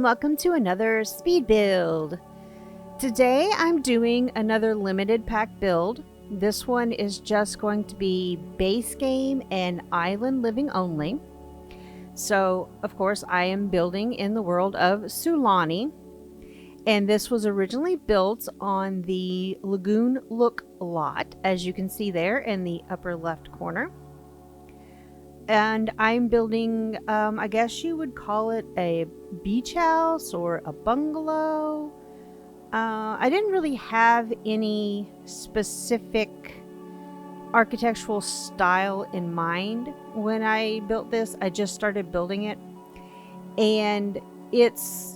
welcome to another speed build. Today I'm doing another limited pack build. This one is just going to be base game and island living only. So of course I am building in the world of Sulani, and this was originally built on the Lagoon Look lot, as you can see there in the upper left corner. And I'm building, I guess you would call it a beach house or a bungalow. I didn't really have any specific architectural style in mind when I built this. I just started building it, and it's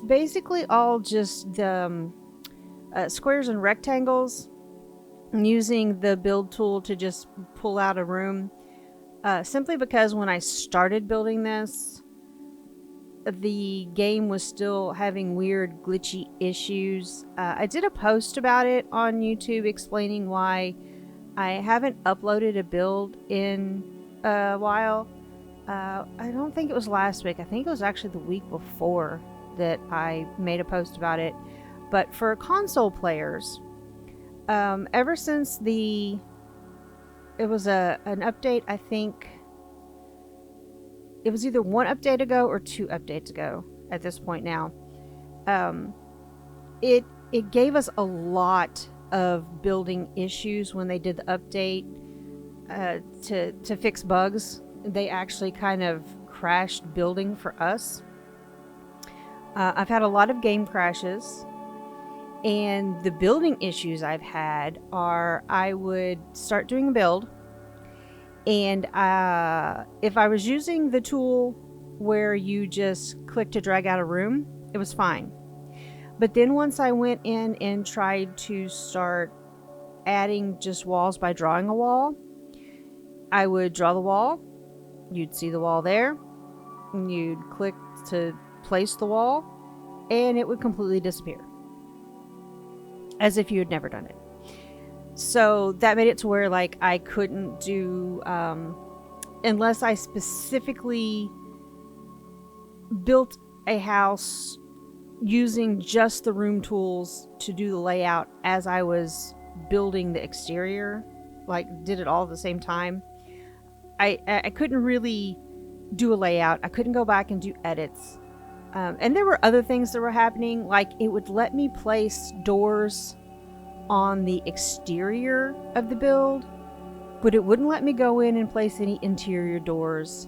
basically all just squares and rectangles. I'm using the build tool to just pull out a room. Simply because when I started building this, the game was still having weird glitchy issues. I did a post about it on YouTube explaining why I haven't uploaded a build in a while. I don't think it was last week. I think it was actually the week before that I made a post about it. But for console players, ever since it was an update, I think it was either one update ago or two updates ago at this point now. It gave us a lot of building issues when they did the update to fix bugs. They actually kind of crashed building for us. I've had a lot of game crashes. And the building issues I've had are I would start doing a build, and if I was using the tool where you just click to drag out a room, it was fine. But then once I went in and tried to start adding just walls by drawing a wall, I would draw the wall, you'd see the wall there, and you'd click to place the wall, and it would completely disappear, as if you had never done it. So that made it to where like I couldn't do, unless I specifically built a house using just the room tools to do the layout as I was building the exterior, like did it all at the same time. I couldn't really do a layout. I couldn't go back and do edits. And there were other things that were happening, like it would let me place doors on the exterior of the build, but it wouldn't let me go in and place any interior doors.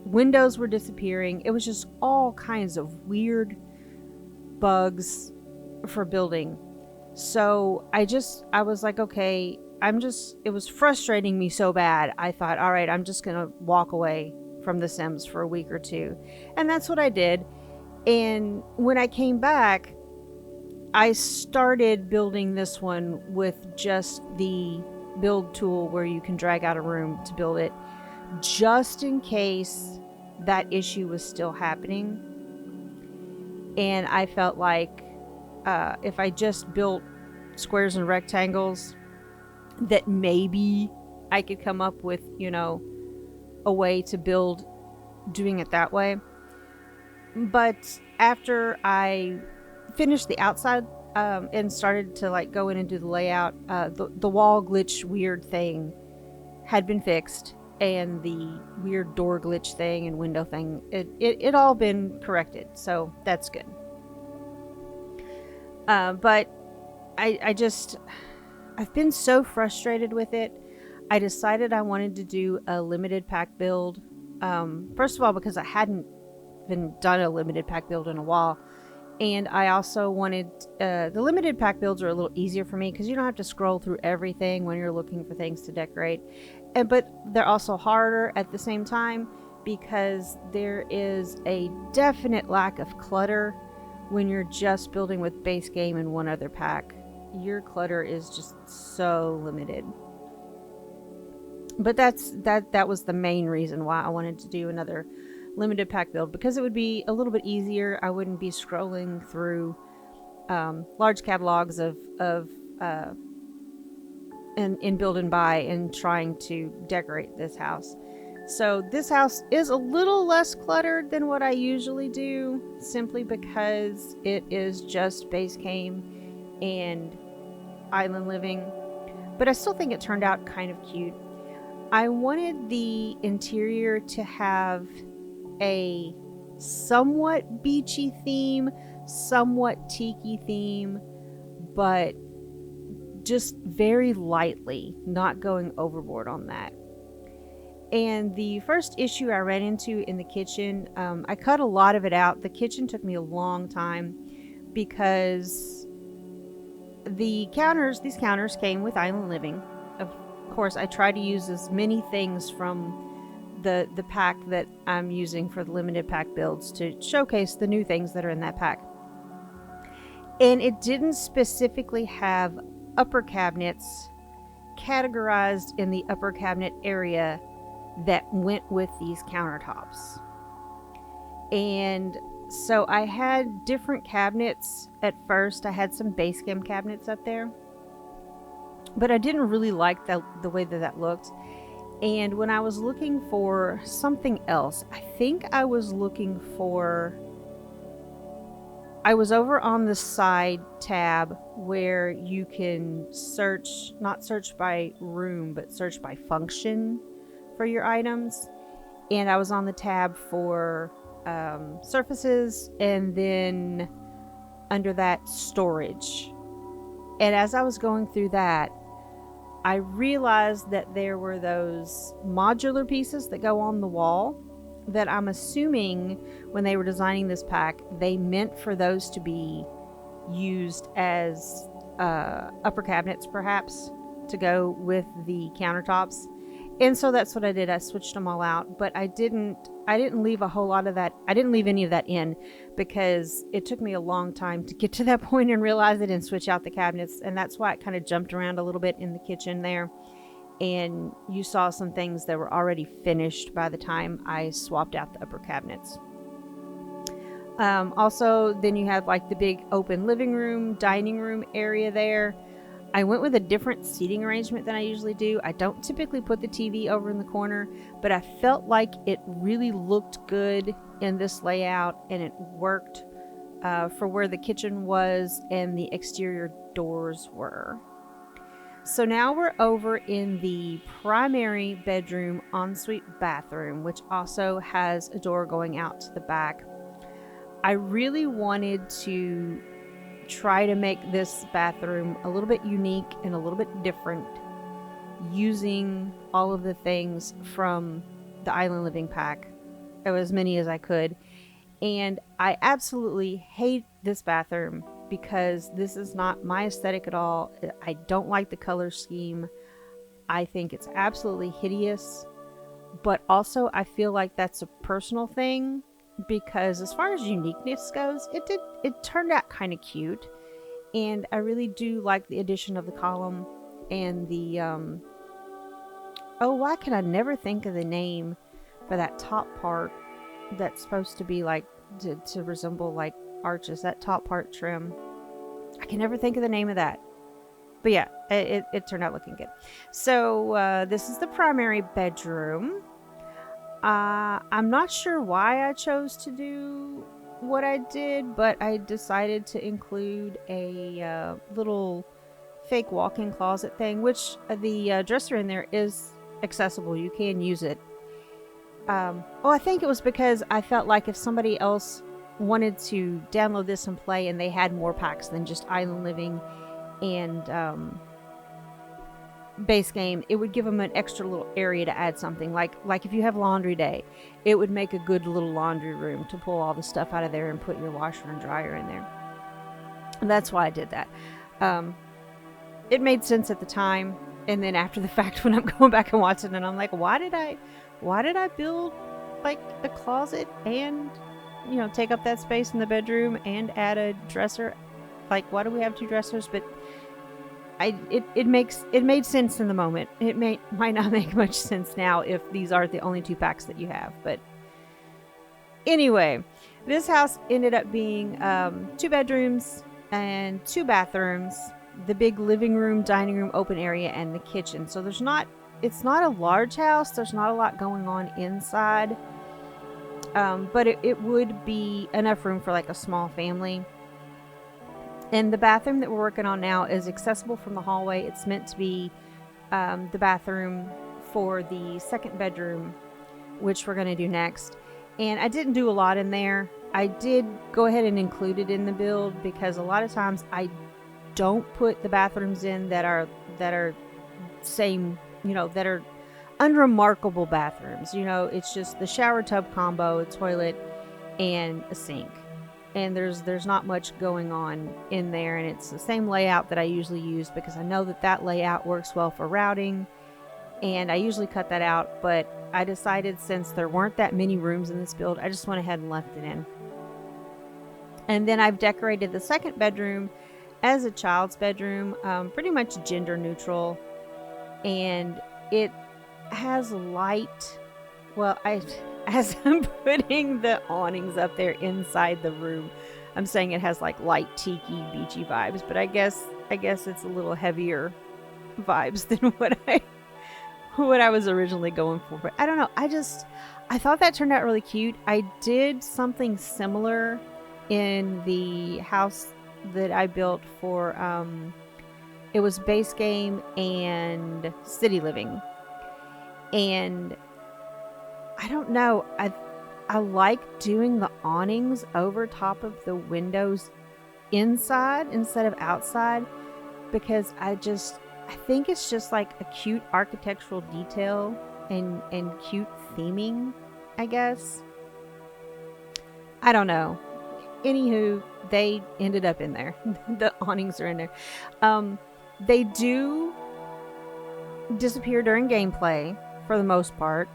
Windows were disappearing. It was just all kinds of weird bugs for building. So I was like, okay, it was frustrating me so bad. I thought, all right, I'm just gonna walk away from The Sims for a week or two. And that's what I did. And when I came back, I started building this one with just the build tool where you can drag out a room to build it, just in case that issue was still happening. And I felt like if I just built squares and rectangles, that maybe I could come up with, a way to build doing it that way. But after I finished the outside and started to like go in and do the layout, the wall glitch weird thing had been fixed, and the weird door glitch thing and window thing, it all been corrected, so that's good. But I've been so frustrated with it. I decided I wanted to do a limited pack build. First of all, because I hadn't been done a limited pack build in a while, and I also wanted the limited pack builds are a little easier for me because you don't have to scroll through everything when you're looking for things to decorate, but they're also harder at the same time because there is a definite lack of clutter when you're just building with base game and one other pack. Your clutter is just so limited. But that was the main reason why I wanted to do another limited pack build, because it would be a little bit easier. I wouldn't be scrolling through large catalogs of in build and buy and trying to decorate this house. So this house is a little less cluttered than what I usually do, simply because it is just base game and island living. But I still think it turned out kind of cute. I wanted the interior to have a somewhat beachy theme, somewhat tiki theme, but just very lightly, not going overboard on that. And the first issue I ran into in the kitchen, I cut a lot of it out. The kitchen took me a long time because these counters came with Island Living. Of course, I try to use as many things from the pack that I'm using for the limited pack builds to showcase the new things that are in that pack. And it didn't specifically have upper cabinets categorized in the upper cabinet area that went with these countertops. And so I had different cabinets at first. I had some base game cabinets up there, but I didn't really like the way that looked. And when I was looking for something else, I think I was over on the side tab where you can search, not search by room, but search by function for your items. And I was on the tab for surfaces, and then under that, storage. And as I was going through that, I realized that there were those modular pieces that go on the wall that I'm assuming when they were designing this pack, they meant for those to be used as upper cabinets, perhaps, to go with the countertops. And so that's what I did. I switched them all out, but I didn't leave a whole lot of that. I didn't leave any of that in because it took me a long time to get to that point and realize it and switch out the cabinets. And that's why it kind of jumped around a little bit in the kitchen there. And you saw some things that were already finished by the time I swapped out the upper cabinets. Also, then you have like the big open living room, dining room area there. I went with a different seating arrangement than I usually do. I don't typically put the TV over in the corner, but I felt like it really looked good in this layout, and it worked for where the kitchen was and the exterior doors were. So now we're over in the primary bedroom ensuite bathroom, which also has a door going out to the back. I really wanted to try to make this bathroom a little bit unique and a little bit different, using all of the things from the Island Living pack, as many as I could. And I absolutely hate this bathroom because this is not my aesthetic at all. I don't like the color scheme. I think it's absolutely hideous, but also I feel like that's a personal thing, because as far as uniqueness goes, it turned out kind of cute, and I really do like the addition of the column and the why can I never think of the name for that top part that's supposed to be like to resemble like arches, that top part trim. I can never think of the name of that, but yeah, it turned out looking good. So this is the primary bedroom. I'm not sure why I chose to do what I did, but I decided to include a little fake walk-in closet thing, which the dresser in there is accessible. You can use it. I think it was because I felt like if somebody else wanted to download this and play and they had more packs than just Island Living and base game, it would give them an extra little area to add something. Like if you have laundry day, it would make a good little laundry room to pull all the stuff out of there and put your washer and dryer in there. And that's why I did that. It made sense at the time, and then after the fact when I'm going back and watching it, I'm like, why did I build like a closet and take up that space in the bedroom and add a dresser? Like, why do we have two dressers? But it made sense in the moment. It might not make much sense now if these are the only two packs that you have. But anyway, this house ended up being 2 bedrooms and 2 bathrooms, the big living room, dining room, open area, and the kitchen. So there's not it's not a large house. There's not a lot going on inside. But it would be enough room for like a small family. And the bathroom that we're working on now is accessible from the hallway. It's meant to be the bathroom for the second bedroom, which we're going to do next. And I didn't do a lot in there. I did go ahead and include it in the build because a lot of times I don't put the bathrooms in that are same, that are unremarkable bathrooms. It's just the shower tub combo, a toilet, and a sink. And there's not much going on in there, and it's the same layout that I usually use because I know that layout works well for routing, and I usually cut that out. But I decided, since there weren't that many rooms in this build, I just went ahead and left it in. And then I've decorated the second bedroom as a child's bedroom, pretty much gender neutral, and it has light. Well, as I'm putting the awnings up there inside the room, I'm saying it has like light tiki beachy vibes, but I guess it's a little heavier vibes than what I was originally going for. But I don't know. I thought that turned out really cute. I did something similar in the house that I built for it was base game and city living. And I don't know. I like doing the awnings over top of the windows inside instead of outside because I think it's just like a cute architectural detail and cute theming, I guess. I don't know. Anywho, they ended up in there. The awnings are in there. They do disappear during gameplay for the most part,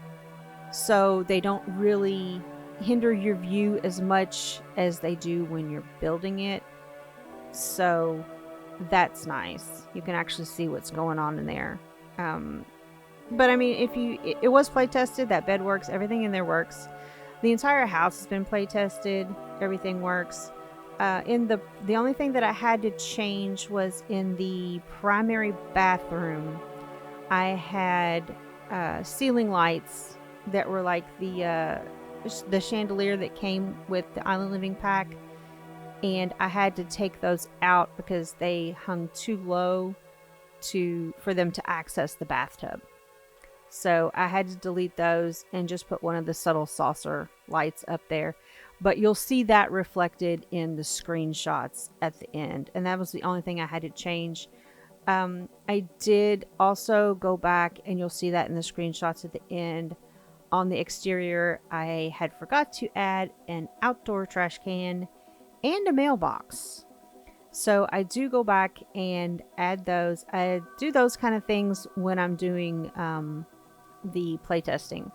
so they don't really hinder your view as much as they do when you're building it. So that's nice. You can actually see what's going on in there. But I mean, it was play tested. That bed works. Everything in there works. The entire house has been play tested. Everything works. The only thing that I had to change was in the primary bathroom. I had ceiling lights that were like the chandelier that came with the Island Living pack, and I had to take those out because they hung too low for them to access the bathtub. So I had to delete those and just put one of the subtle saucer lights up there. But you'll see that reflected in the screenshots at the end. And that was the only thing I had to change. I did also go back, and you'll see that in the screenshots at the end. On the exterior, I had forgot to add an outdoor trash can and a mailbox. So I do go back and add those. I do those kind of things when I'm doing the playtesting,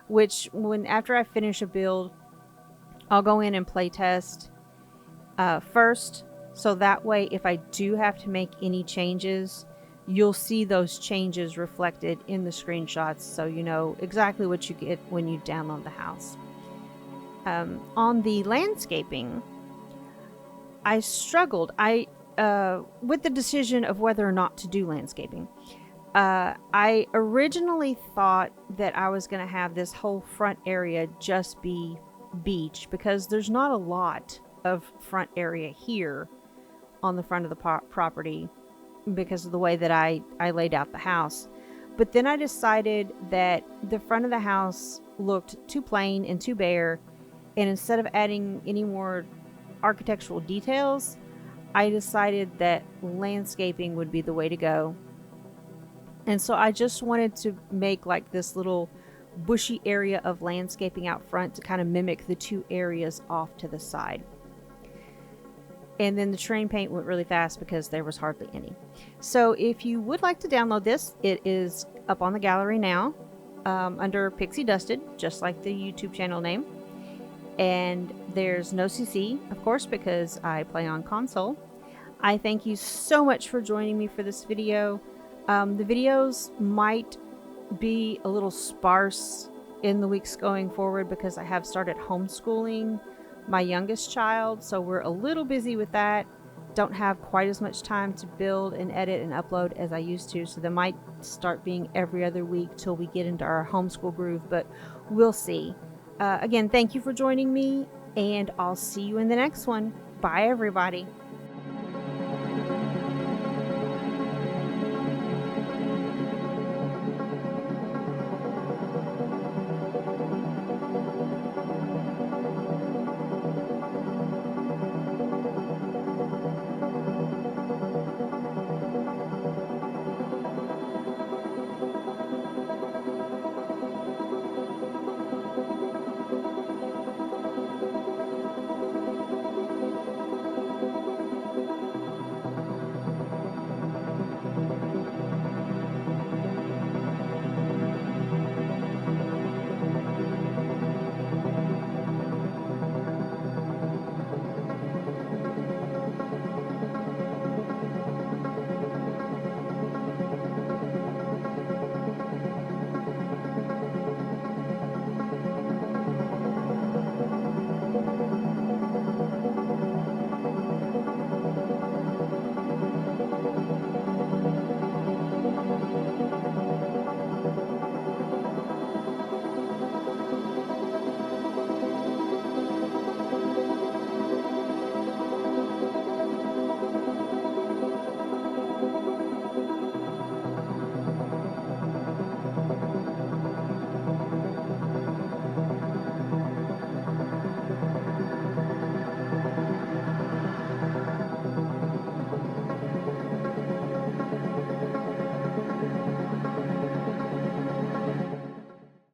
which after I finish a build, I'll go in and playtest first. So that way, if I do have to make any changes, you'll see those changes reflected in the screenshots, so you know exactly what you get when you download the house. On the landscaping, I struggled with the decision of whether or not to do landscaping. I originally thought that I was going to have this whole front area just be beach, because there's not a lot of front area here on the front of the property because of the way that I laid out the house. But then I decided that the front of the house looked too plain and too bare, and instead of adding any more architectural details, I decided that landscaping would be the way to go. And so I just wanted to make like this little bushy area of landscaping out front to kind of mimic the two areas off to the side. And then the terrain paint went really fast because there was hardly any. So if you would like to download this, it is up on the gallery now under pyxiedusted, just like the YouTube channel name. And there's no CC, of course, because I play on console. I thank you so much for joining me for this video. The videos might be a little sparse in the weeks going forward because I have started homeschooling my youngest child, so we're a little busy with that. don't have quite as much time to build and edit and upload as I used to, so they might start being every other week till we get into our homeschool groove, but we'll see. Again, thank you for joining me, and I'll see you in the next one. Bye, everybody.